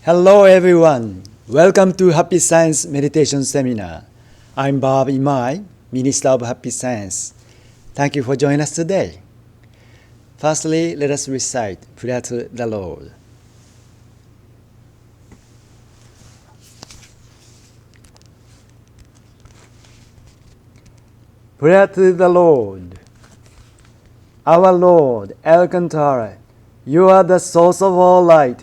Hello everyone. Welcome to Happy Science Meditation Seminar. I'm Bob Imai, Minister of Happy Science. Thank you for joining us today. Firstly, let us recite Prayer to the Lord. Prayer to the Lord. Our Lord, Alcantara, you are the source of all light,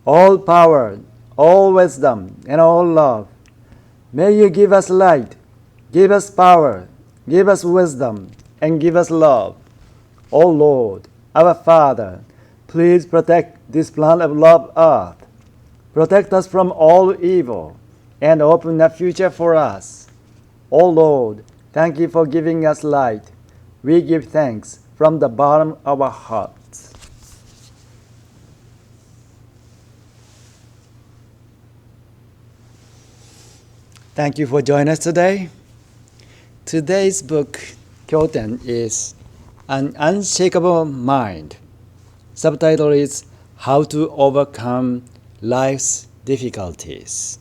all power, all wisdom, and all love. May you give us light, give us power, give us wisdom, and give us love. O Lord, our Father, please protect this planet of love earth. Protect us from all evil, and open a future for us. O Lord, thank you for giving us light. We give thanks from the bottom of our hearts. Thank you for joining us today. Today's book, Kyoten, is An Unshakable Mind. Subtitle is How to Overcome Life's Difficulties.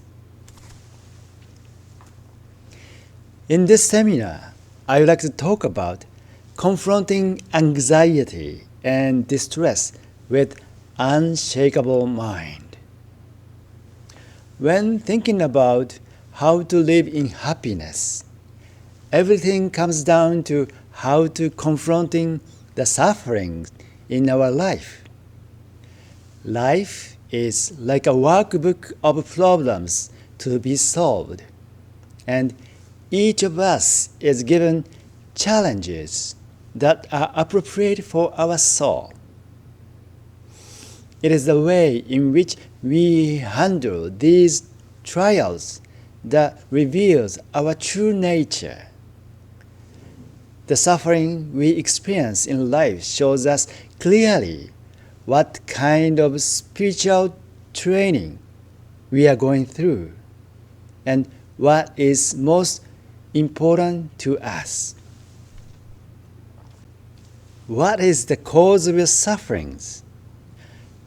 In this seminar, I would like to talk about confronting anxiety and distress with unshakable mind. When thinking about how to live in happiness, everything comes down to how to confronting the suffering in our life. Life is like a workbook of problems to be solved, and each of us is given challenges that are appropriate for our soul. It is the way in which we handle these trials that reveals our true nature. The suffering we experience in life shows us clearly what kind of spiritual training we are going through and what is most important to us. What is the cause of your sufferings?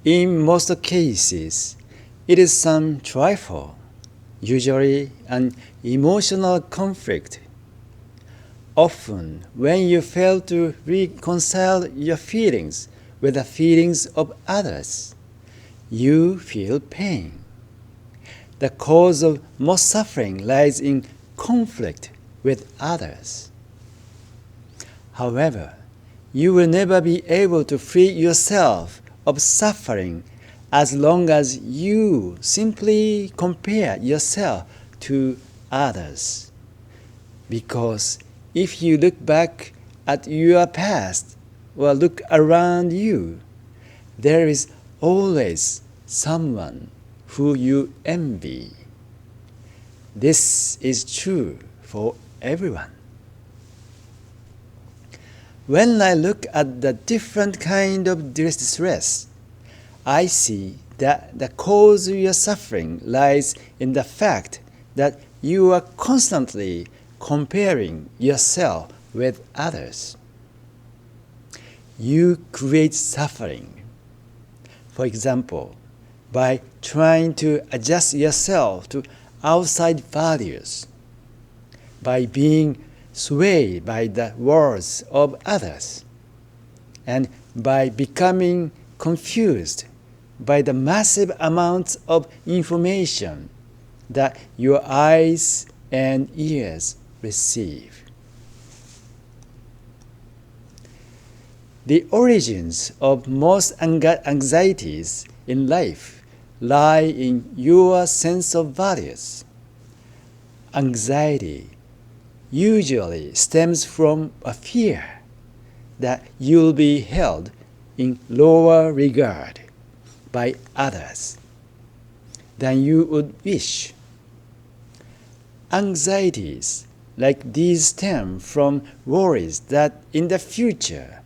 In most cases, it is some trifle, usually an emotional conflict. Often, when you fail to reconcile your feelings with the feelings of others, you feel pain. The cause of most suffering lies in conflict with others. However, you will never be able to free yourself of suffering as long as you simply compare yourself to others. Because if you look back at your past or look around you, there is always someone who you envy. This is true for everyone. When I look at the different kind of distress, I see that the cause of your suffering lies in the fact that you are constantly comparing yourself with others. You create suffering, for example, by trying to adjust yourself to outside values, by being swayed by the words of others, and by becoming confused by the massive amounts of information that your eyes and ears receive. The origins of most anxieties in life lie in your sense of values. Anxiety usually stems from a fear that you'll be held in lower regard by others than you would wish. Anxieties like these stem from worries that in the future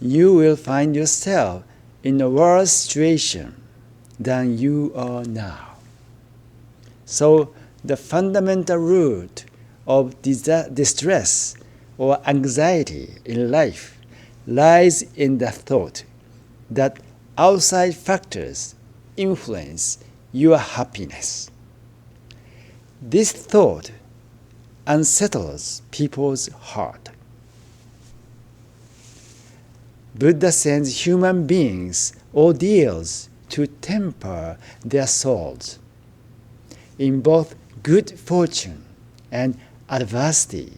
you will find yourself in a worse situation than you are now. So the fundamental root of distress or anxiety in life lies in the thought that outside factors influence your happiness. This thought unsettles people's heart. Buddha sends human beings ordeals to temper their souls. In both good fortune and adversity,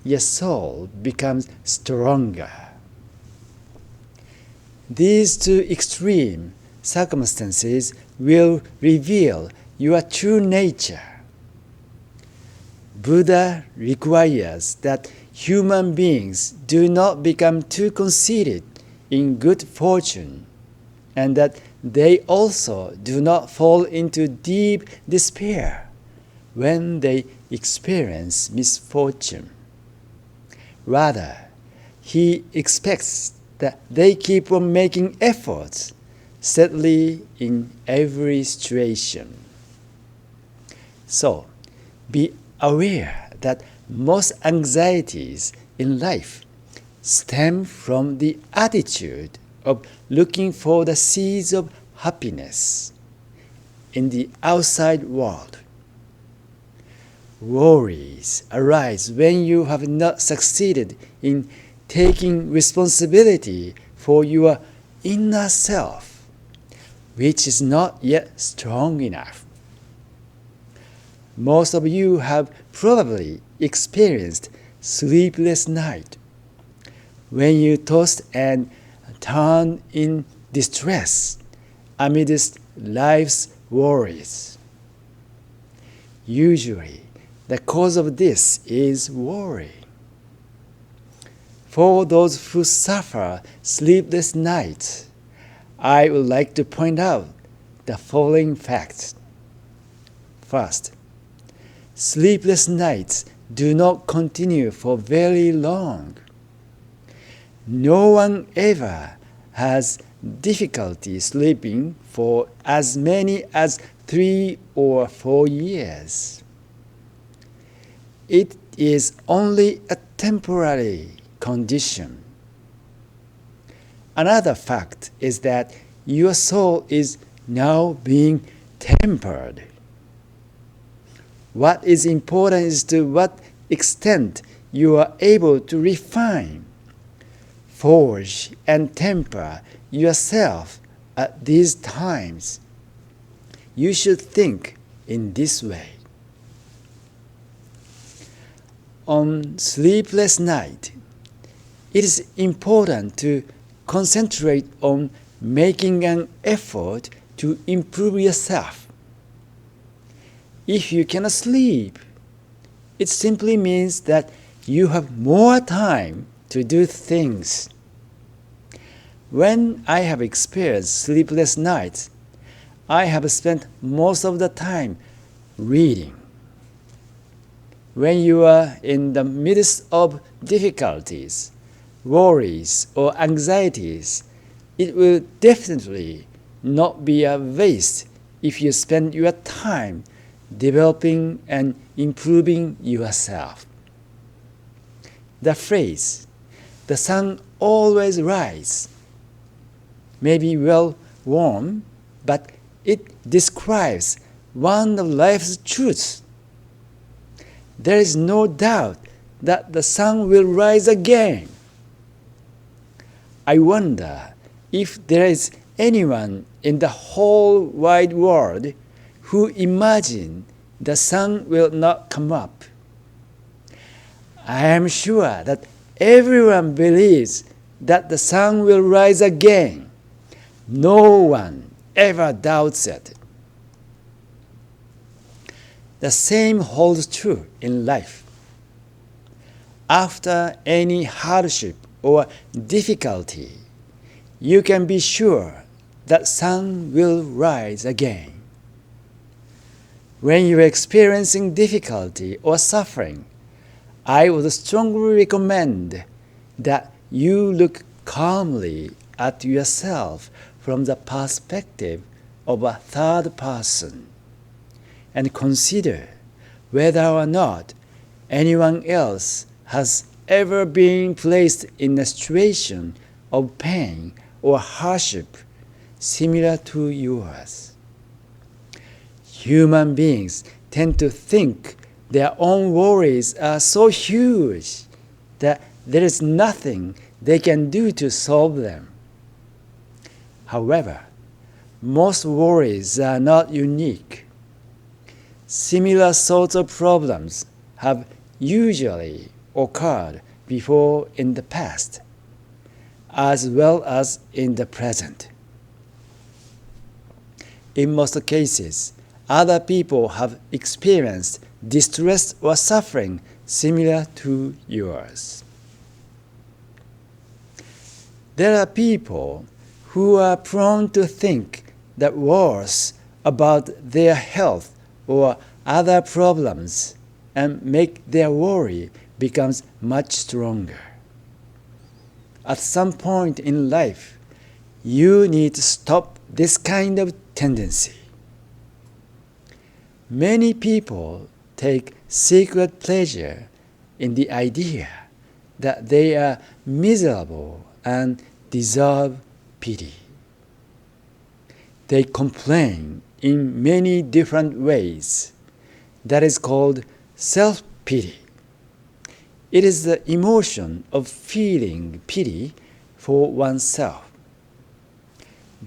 your soul becomes stronger. These two extreme circumstances will reveal your true nature. Buddha requires that human beings do not become too conceited in good fortune, and that they also do not fall into deep despair when they experience misfortune. Rather, he expects that they keep on making efforts steadily in every situation. So, be aware that most anxieties in life stem from the attitude of looking for the seeds of happiness in the outside world. Worries arise when you have not succeeded in taking responsibility for your inner self, which is not yet strong enough. Most of you have probably experienced sleepless nights when you tossed and turned in distress amidst life's worries. Usually, the cause of this is worry. For those who suffer sleepless nights, I would like to point out the following facts. First, sleepless nights do not continue for very long. No one ever has difficulty sleeping for as many as 3 or 4 years. It is only a temporary condition. Another fact is that your soul is now being tempered. What is important is to what extent you are able to refine, forge, and temper yourself at these times. You should think in this way. On sleepless night, it is important to concentrate on making an effort to improve yourself. If you cannot sleep, it simply means that you have more time to do things. When I have experienced sleepless nights, I have spent most of the time reading. When you are in the midst of difficulties, worries, or anxieties, it will definitely not be a waste if you spend your time developing and improving yourself. The phrase, "the sun always rises," may be well worn, but it describes one of life's truths. There is no doubt that the sun will rise again. I wonder if there is anyone in the whole wide world who imagines the sun will not come up. I am sure that everyone believes that the sun will rise again. No one ever doubts it. The same holds true in life. After any hardship or difficulty, you can be sure that sun will rise again. When you are experiencing difficulty or suffering, I would strongly recommend that you look calmly at yourself from the perspective of a third person and consider whether or not anyone else has ever been placed in a situation of pain or hardship similar to yours. Human beings tend to think their own worries are so huge that there is nothing they can do to solve them. However, most worries are not unique. Similar sorts of problems have usually occurred before in the past, as well as in the present. In most cases, other people have experienced distress or suffering similar to yours. There are people who are prone to think the worse about their health or other problems and make their worry becomes much stronger. At some point in life, you need to stop this kind of tendency. Many people take secret pleasure in the idea that they are miserable and deserve pity. They complain in many different ways. That is called self-pity. It is the emotion of feeling pity for oneself.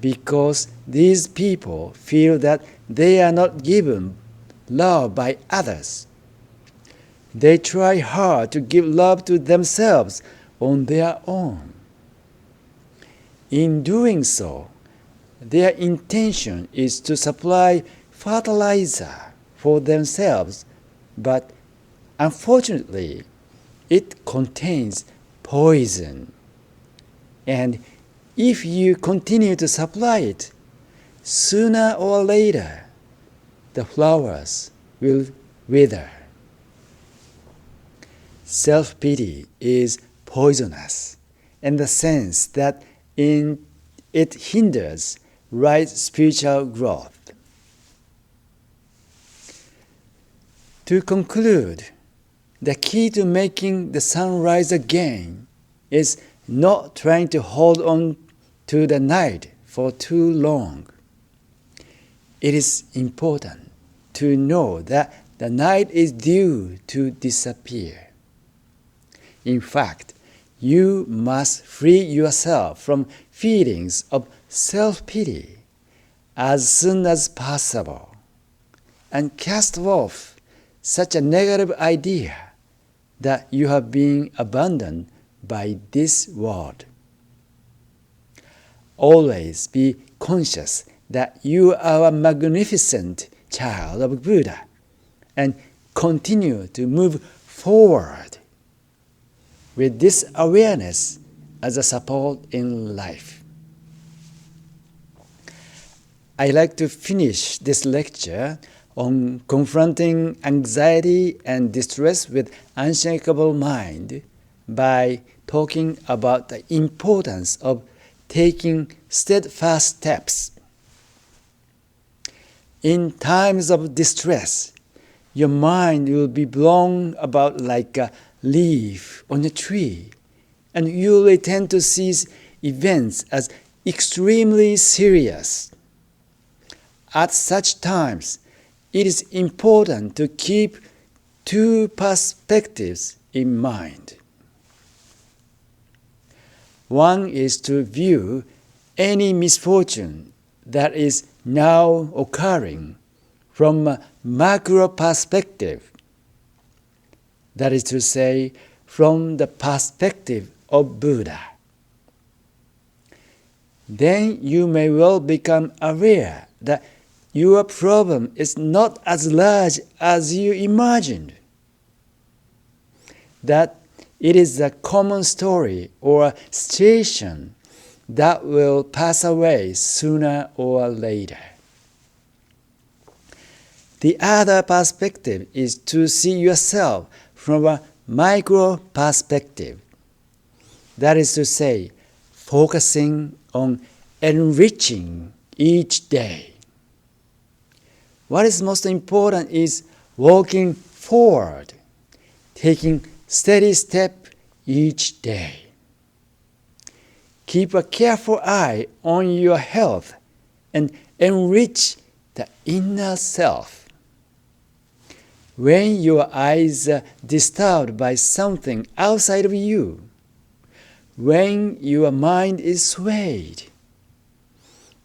Because these people feel that they are not given love by others, they try hard to give love to themselves on their own. In doing so, their intention is to supply fertilizer for themselves, but unfortunately, it contains poison. And if you continue to supply it, sooner or later, the flowers will wither. Self-pity is poisonous in the sense that it hinders right spiritual growth. To conclude, the key to making the sun rise again is not trying to hold on to the night for too long. It is important to know that the night is due to disappear. In fact, you must free yourself from feelings of self-pity as soon as possible and cast off such a negative idea that you have been abandoned by this world. Always be conscious that you are a magnificent child of Buddha and continue to move forward with this awareness as a support in life. I'd like to finish this lecture on confronting anxiety and distress with unshakable mind by talking about the importance of taking steadfast steps. In times of distress, your mind will be blown about like a leaf on a tree, and you will tend to see events as extremely serious. At such times, it is important to keep two perspectives in mind. One is to view any misfortune that is now occurring from a macro perspective, that is to say, from the perspective of Buddha. Then you may well become aware that your problem is not as large as you imagined, that it is a common story or a situation that will pass away sooner or later. The other perspective is to see yourself from a micro perspective. That is to say, focusing on enriching each day. What is most important is walking forward, taking steady step each day. Keep a careful eye on your health and enrich the inner self. When your eyes are disturbed by something outside of you, when your mind is swayed,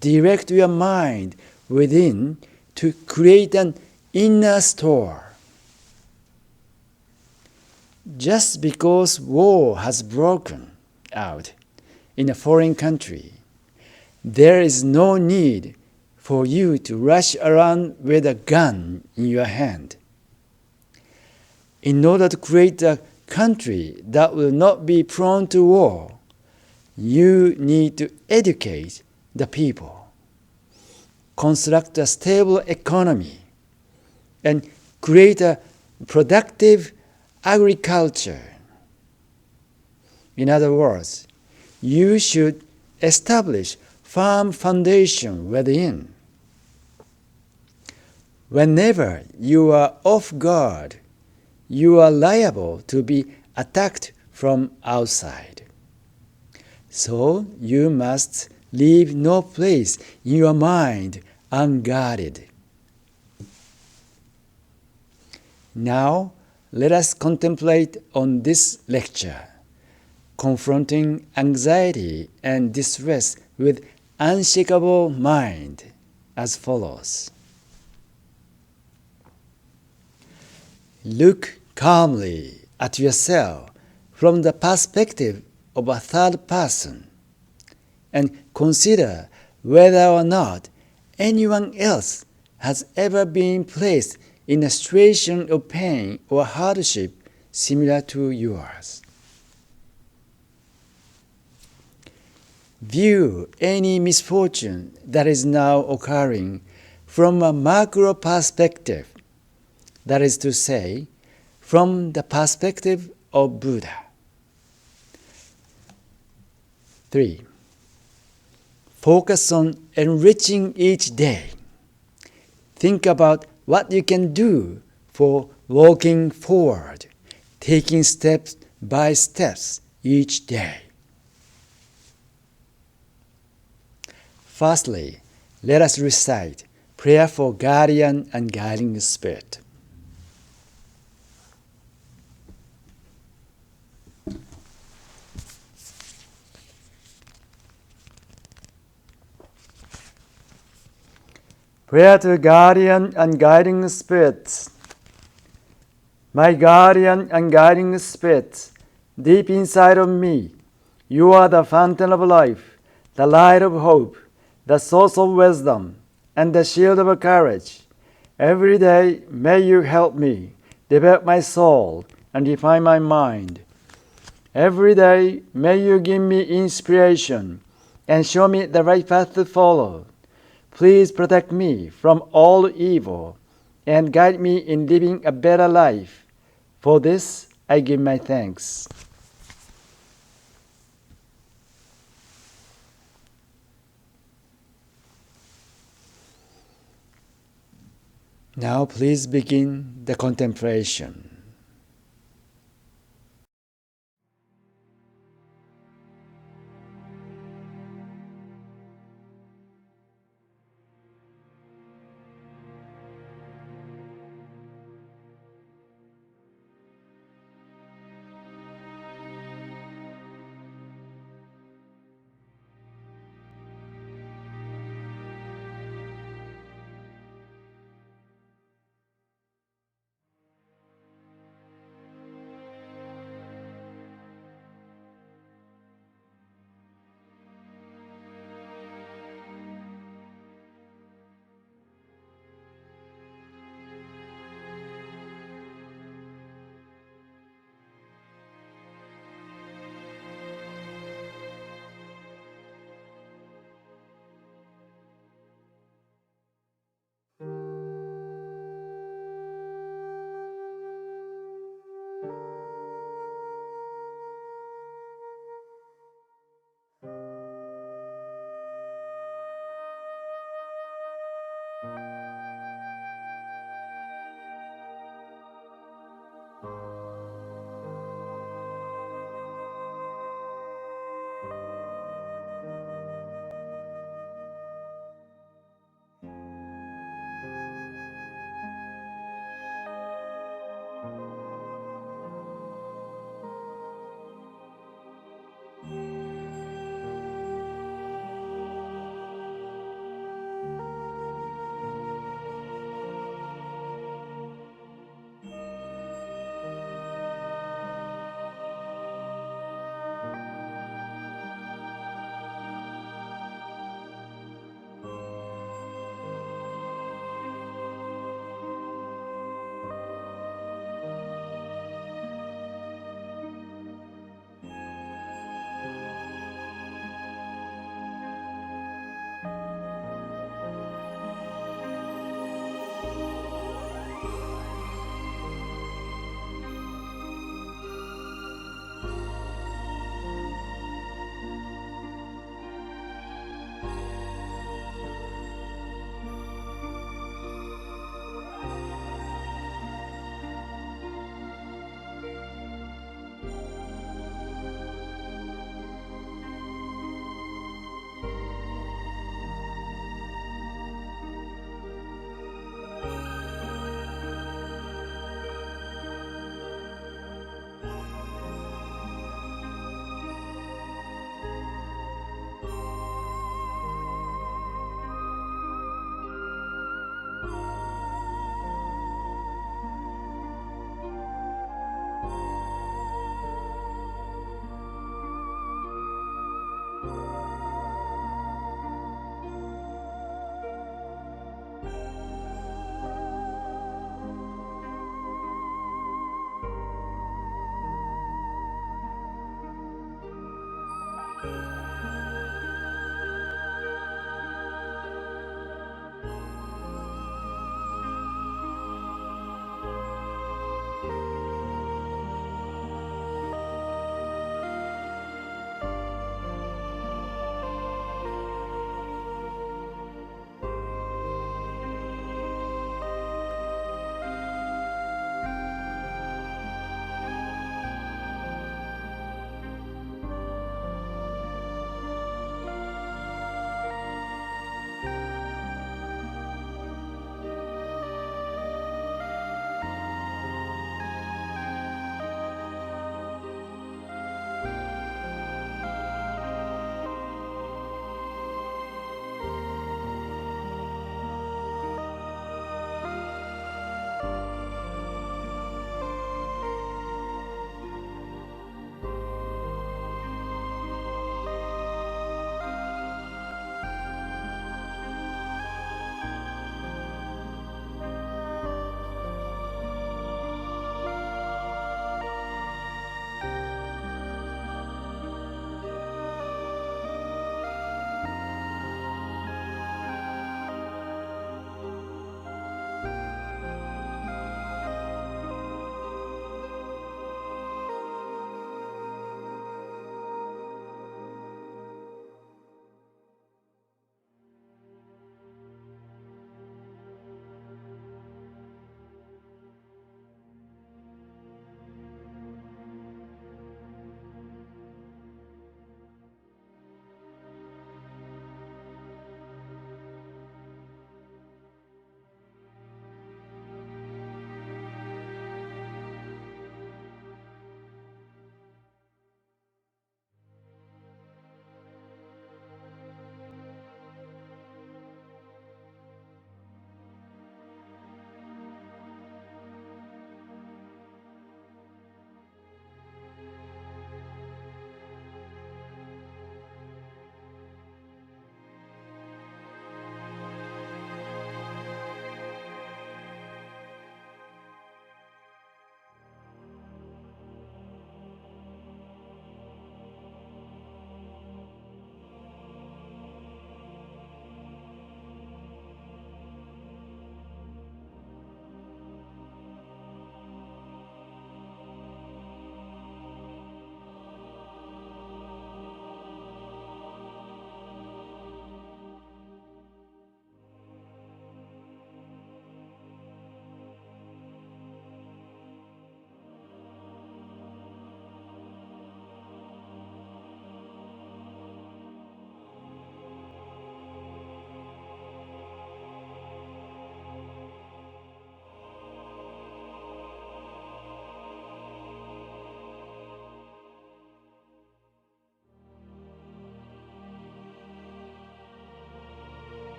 direct your mind within to create an inner store. Just because war has broken out in a foreign country, there is no need for you to rush around with a gun in your hand. In order to create a country that will not be prone to war, you need to educate the people, construct a stable economy, and create a productive agriculture. In other words, you should establish firm foundation within. Whenever you are off guard, you are liable to be attacked from outside. So you must leave no place in your mind unguarded. Now, let us contemplate on this lecture, confronting anxiety and distress with unshakable mind, as follows. Look calmly at yourself from the perspective of a third person and consider whether or not anyone else has ever been placed in a situation of pain or hardship similar to yours. View any misfortune that is now occurring from a macro perspective, that is to say, from the perspective of Buddha. 3. Focus on enriching each day. Think about what you can do for walking forward, taking steps by steps each day. Firstly, let us recite Prayer for Guardian and Guiding Spirit. Prayer to Guardian and Guiding Spirits. My Guardian and Guiding Spirits, deep inside of me, you are the fountain of life, the light of hope, the source of wisdom, and the shield of courage. Every day may you help me develop my soul and refine my mind. Every day may you give me inspiration and show me the right path to follow. Please protect me from all evil and guide me in living a better life. For this I give my thanks. Now please begin the contemplation.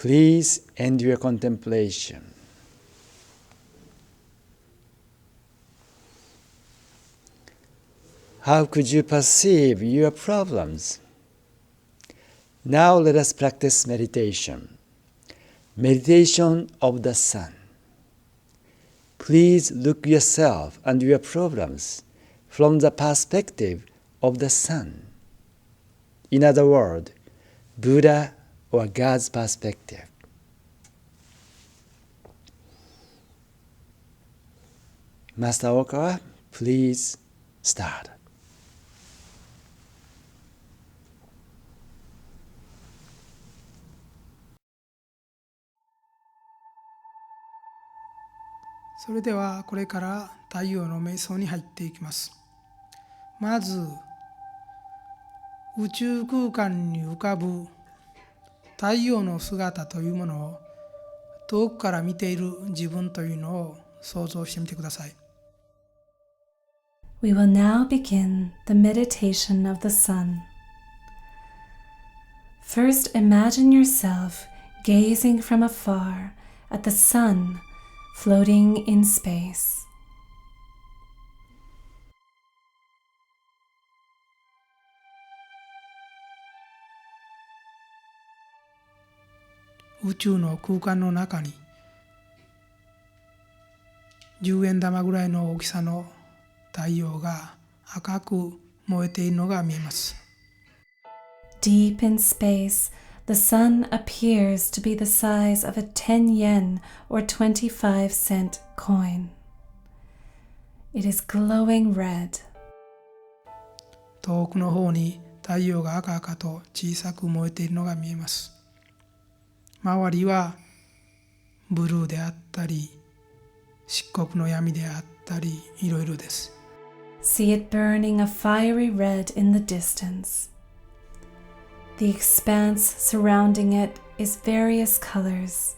Please end your contemplation. How could you perceive your problems? Now let us practice meditation. Meditation of the sun. Please look yourself and your problems from the perspective of the sun. In other words, Buddha or God's perspective. Master Okawa, please start.それではこれから太陽の瞑想に入っていきます。まず宇宙空間に浮かぶ太陽の姿というものを遠くから見ている自分というのを想像してみてください。We will now begin the meditation of the sun. First, imagine yourself gazing from afar at the sun floating in space. 宇宙の空間の中に10円玉ぐらいの大きさの太陽が赤く燃えているのが見えます。Deep in space, the sun appears to be the size of a 10 yen or 25-cent coin. It is glowing red. 遠くの方に太陽が赤々と小さく燃えているのが見えます。周りはブルーであったり、漆黒の闇であったり、いろいろです。See it burning a fiery red in the distance. The expanse surrounding it is various colors,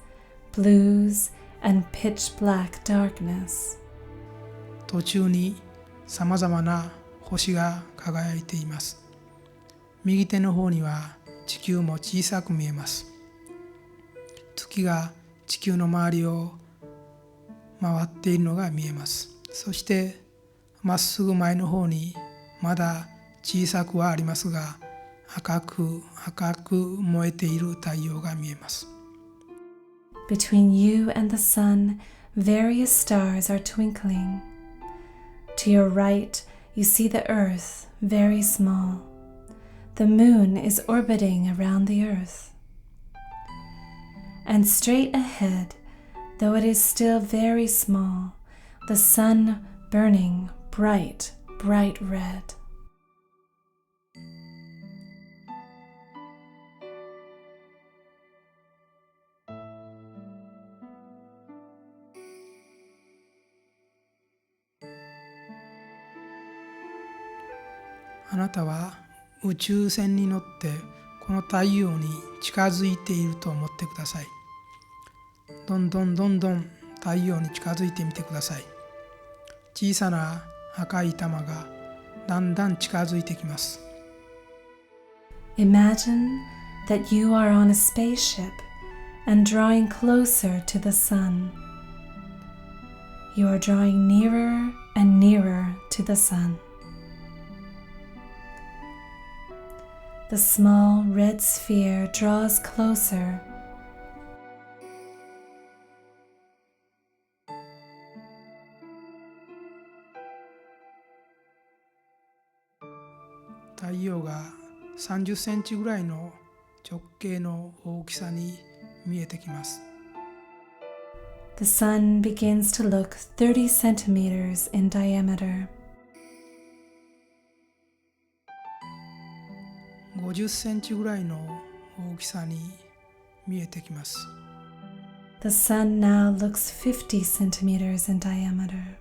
blues and pitch black darkness. 途中にさまざまな星が輝いています。右手の方には地球も小さく見えます。月が地球の周りを回っているのが見えます。そしてまっすぐ前の方にまだ小さくはありますが、赤く燃えている太陽が見えます。Between you and the sun, various stars are twinkling. To your right, you see the earth, very small. The moon is orbiting around the earth. And straight ahead, though it is still very small, the sun burning bright, bright red. あなたは宇宙船に乗ってこの太陽に近づいていると思ってください。どんどん太陽に近づいてみてください。小さな赤い玉がだんだん近づいてきます。Imagine that you are on a spaceship and drawing closer to the sun. You are drawing nearer and nearer to the sun. The small red sphere draws closer.「太陽が30センチぐらいの直径の大きさに見えてきます。The sun begins to look 30 centimeters in diameter. 50センチぐらいの大きさに見えてきます。The sun now looks 50 centimeters in diameter.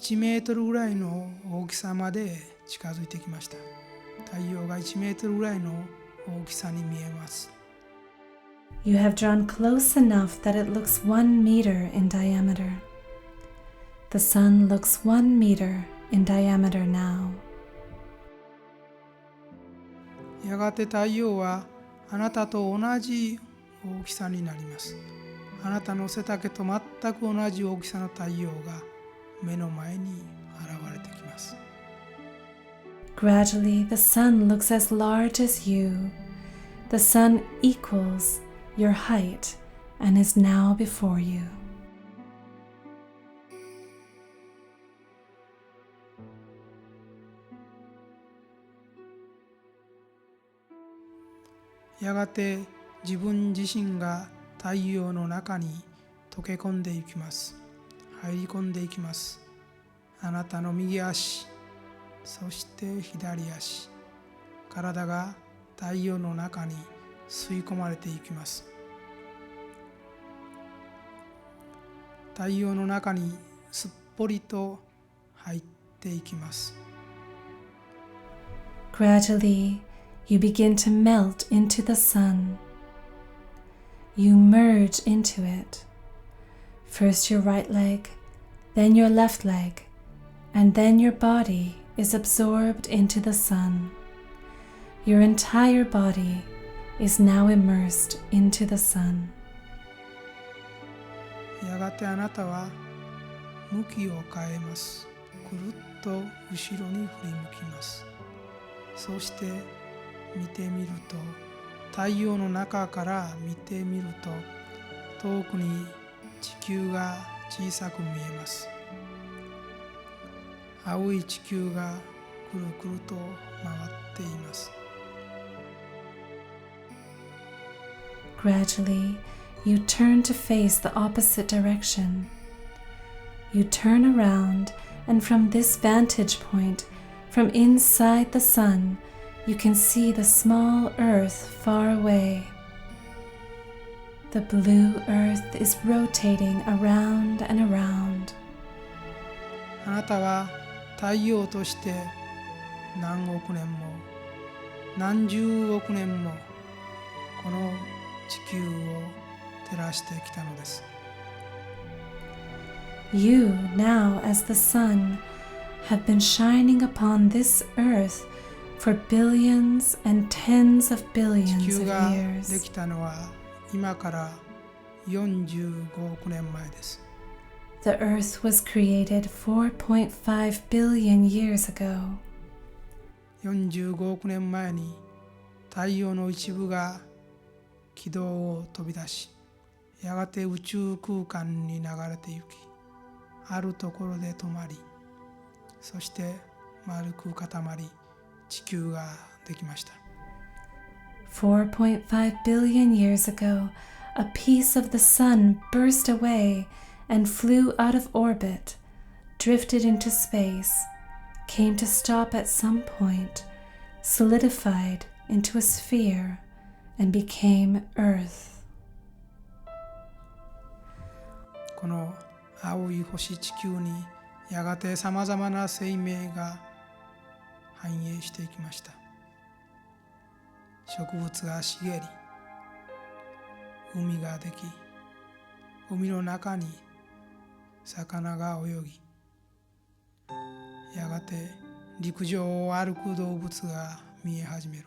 1メートルぐらいの大きさまで近づいてきました。太陽が1メートルぐらいの大きさに見えます。You have drawn close enough that it looks 1 meter in diameter. The sun looks 1 meter in diameter now. やがて太陽はあなたと同じ大きさになります。あなたの背丈と全く同じ大きさの太陽が目の前に現れてきます。Gradually, the sun looks as large as you. The sun equals your height and is now before you. やがて自分自身が太陽の中に溶け込んでいきます。入り込んでいきます。あなたの右足、そして左足、体が太陽の中に吸い込まれていきます。太陽の中にすっぽりと入っていきます。Gradually, you begin to melt into the sun. You merge into it. First your right leg, then your left leg, and then your body is absorbed into the sun. Your entire body is now immersed into the sun. やがてあなたは向きを変えます。くるっと後ろに振り向きます。そして見てみると、太陽の中から見てみると、遠くに地球が小さく見えます。青い地球がくるくると回っています。Gradually, you turn to face the opposite direction. You turn around, and from this vantage point, from inside the sun, you can see the small earth far away. The blue earth is rotating around and around. あなたは太陽として何億年も何十億年もこの地球を照らしてきたのです。You, now as the sun, have been shining upon this earth for billions and tens of 地 billions 球 of がで years. きたのは今から45億年前です。The earth was created 4.5 billion years ago. 45億年前に太陽の一部が軌道を飛び出し、やがて宇宙空間に流れてゆき、あるところで止まり、そして丸く固まり、地球ができました。4.5 billion years ago, a piece of the sun burst away and flew out of orbit, drifted into space, came to stop at some point, solidified into a sphere, and became Earth. この青い星地球にやがてさまざまな生命が繁栄していきました。植物が茂り、海ができ、海の中に魚が泳ぎ、やがて陸上を歩く動物が見え始める。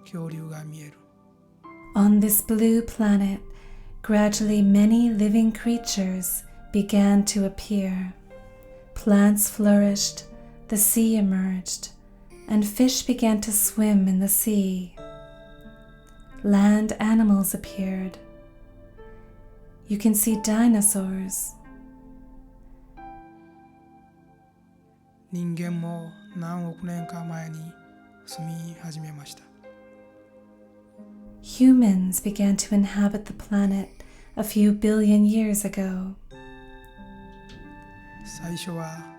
恐竜が見える。On this blue planet, gradually many living creatures began to appear. Plants flourished, the sea emerged, and fish began to swim in the sea. Land animals appeared. You can see dinosaurs. 人間も何億年か前に住み始めました。Humans began to inhabit the planet a few billion years ago. 最初は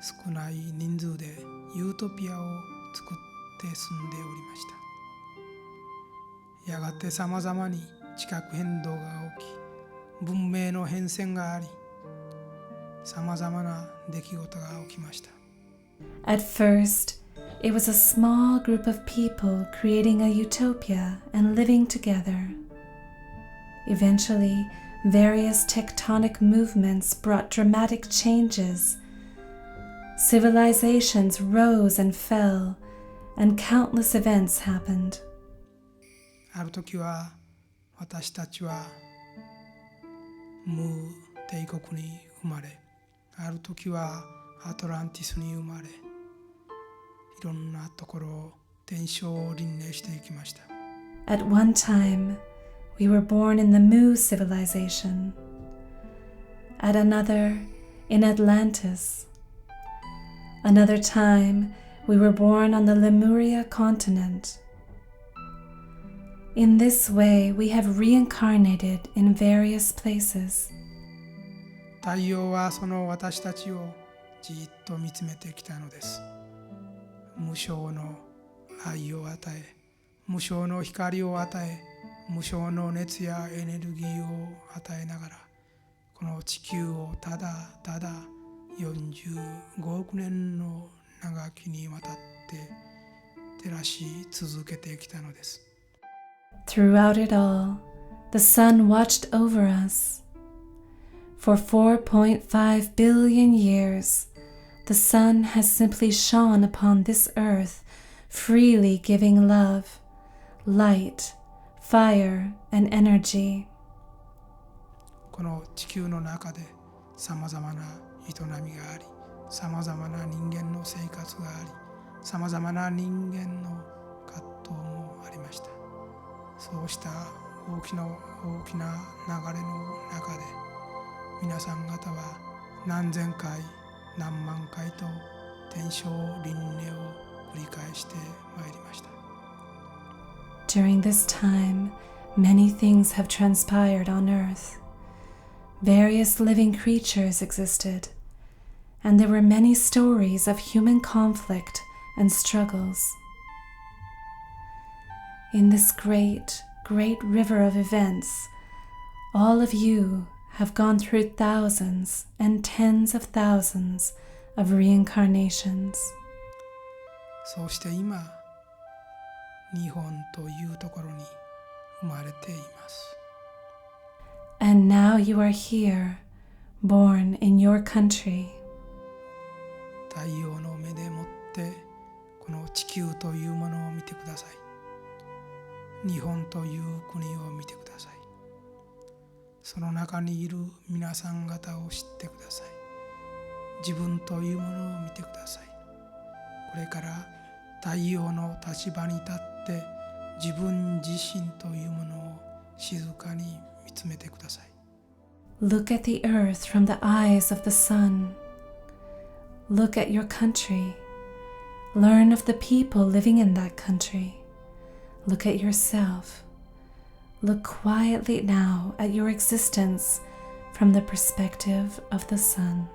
少ない人数でユートピアを作って住んでおりました。やがてさまざまに地殻変動が起き、文明の変遷があり、さまざまな出来事が起きました。At first, it was a small group of people creating a utopia and living together. Eventually, various tectonic movements brought dramatic changes. Civilizations rose and fell, and countless events happened. ある時は私たちはムー帝国に生まれ、ある時はアトランティスに生まれ、いろんなところを伝承を輪廻していきました。At one time, we were born in the Mu civilization. At another, in Atlantis. Another time, we were born on the Lemuria continent. In this way, we have reincarnated in various places. 太陽はその私たちをじっと見つめてきたのです。無償の愛を与え、無償の光を与え、無償の熱やエネルギーを与えながら、この地球をただただ45億年の長きにわたって照らし続けてきたのです。Throughout it all, the sun watched over us. For 4.5 billion years, the sun has simply shone upon this earth, freely giving love, light, fire, and energy. この地球の中でさまざまな営みがあり、さまざまな人間の生活があり、さまざまな人間の葛藤もありました。そうした大きな流れの中で、皆さん方は何千回何万回と伝承輪廻を繰り返してまいりました。 During this time, many things have transpired on earth. Various living creatures existed, and there were many stories of human conflict and struggles. In this great, great river of events, all of you have gone through thousands and tens of thousands of reincarnations. そうして今、日本というところに生まれています。And now you are here, born in your country. 太陽の目でもってこの地球というものを見てください。日本という国を見てください。その中にいる皆さん方を知ってください。自分というものを見てください。これから太陽の立場に立って自分自身というものを静かに見つめてください。Look at the earth from the eyes of the sun. Look at your country. Learn of the people living in that country. Look at yourself. Look quietly now at your existence from the perspective of the sun.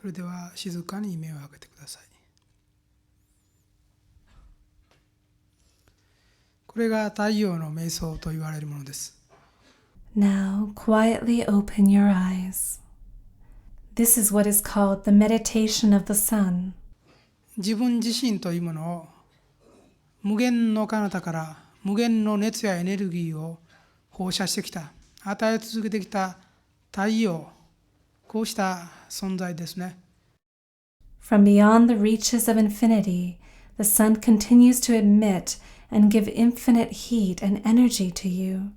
それでは静かに目を開けてください。これが太陽の瞑想と言われるものです。Now quietly open your eyes. This is what is called the meditation of the sun. 自分自身というものを無限の彼方から無限の熱やエネルギーを放射してきた、与え続けてきた太陽、こうした存在ですね。From beyond the reaches of infinity, the sun continues to emit and give infinite heat and energy to you.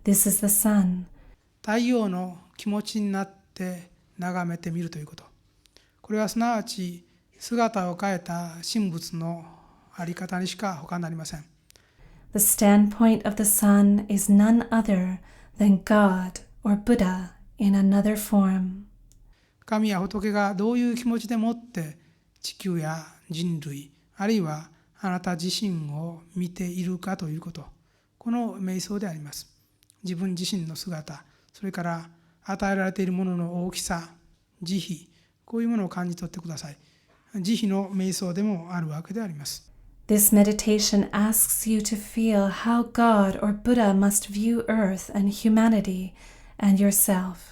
This is the sun. 太陽の気持ちになって眺めてみるということ。これはすなわち姿を変えた神仏のあり方にしか他なりません。The standpoint of the sun is none other than God or Buddha in another form. 神や仏がどういう気持ちでもって地球や人類、あるいはあなた自身を見ているかということ。この瞑想であります。自分自身の姿、それから与えられているものの大きさ、慈悲、こういうものを感じ取ってください。慈悲の瞑想でもあるわけであります。This meditation asks you to feel how God or Buddha must view Earth and humanity and yourself.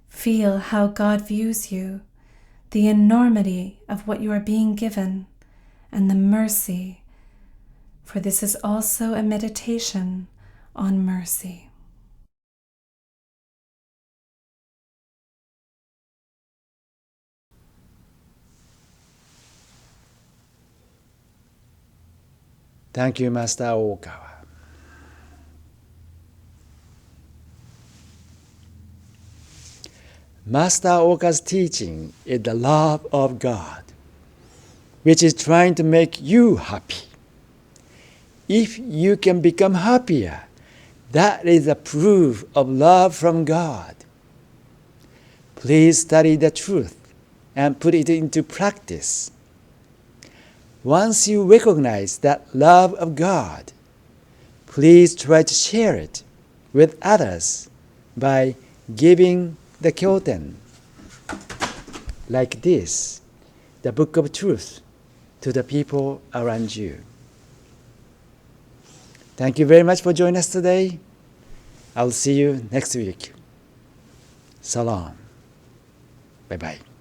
Feel how God views you, the enormity of what you are being given, and the mercy, for this is also a meditation on mercy. Thank you, Master Okawa. Master Oka's teaching is the love of God, which is trying to make you happy. If you can become happier, that is a proof of love from God. Please study the truth and put it into practice. Once you recognize that love of God, please try to share it with others by giving the kyoten, like this, the Book of Truth, to the people around you. Thank you very much for joining us today. I'll see you next week. Salam. Bye-bye.